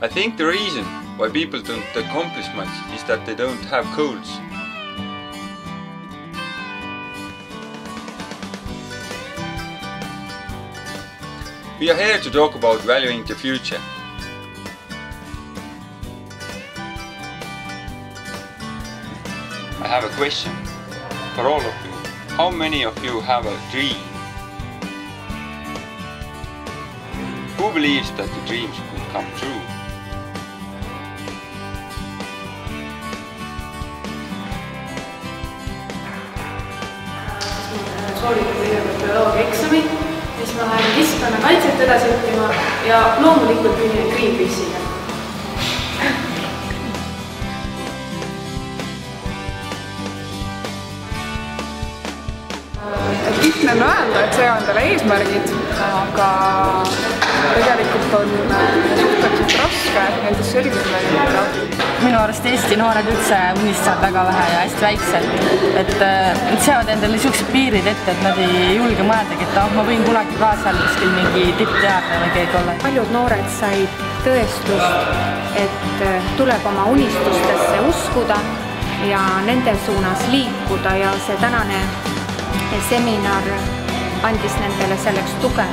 I think the reason why people don't accomplish much is that they don't have goals. We are here to talk about valuing the future. I have a question for all of you. How many of you have a dream? Who believes that the dreams could come true? Sooritan kõigepealt bioloogia eksami, siis ma lähen keskkonnakaitset edasi õppima ja loomulikult ühinen Greenpeace'iga. Lihtne on öelda, et see on talle eesmärgid, aga tegelikult on suhteliselt raske nendest selgelt välja. Minu arust Eesti noored üldse unistavad väga vähe ja hästi väiksed, et seavad endale niisugused piirid ette, et nad ei julge mõeldagi, et ma võin kunagi ka seal kuskil mingi tippteadlane või keegi olla. Paljud noored said tõestust, et tuleb oma unistustesse uskuda ja nende suunas liikuda ja see tänane seminar andis nendele selleks tuge.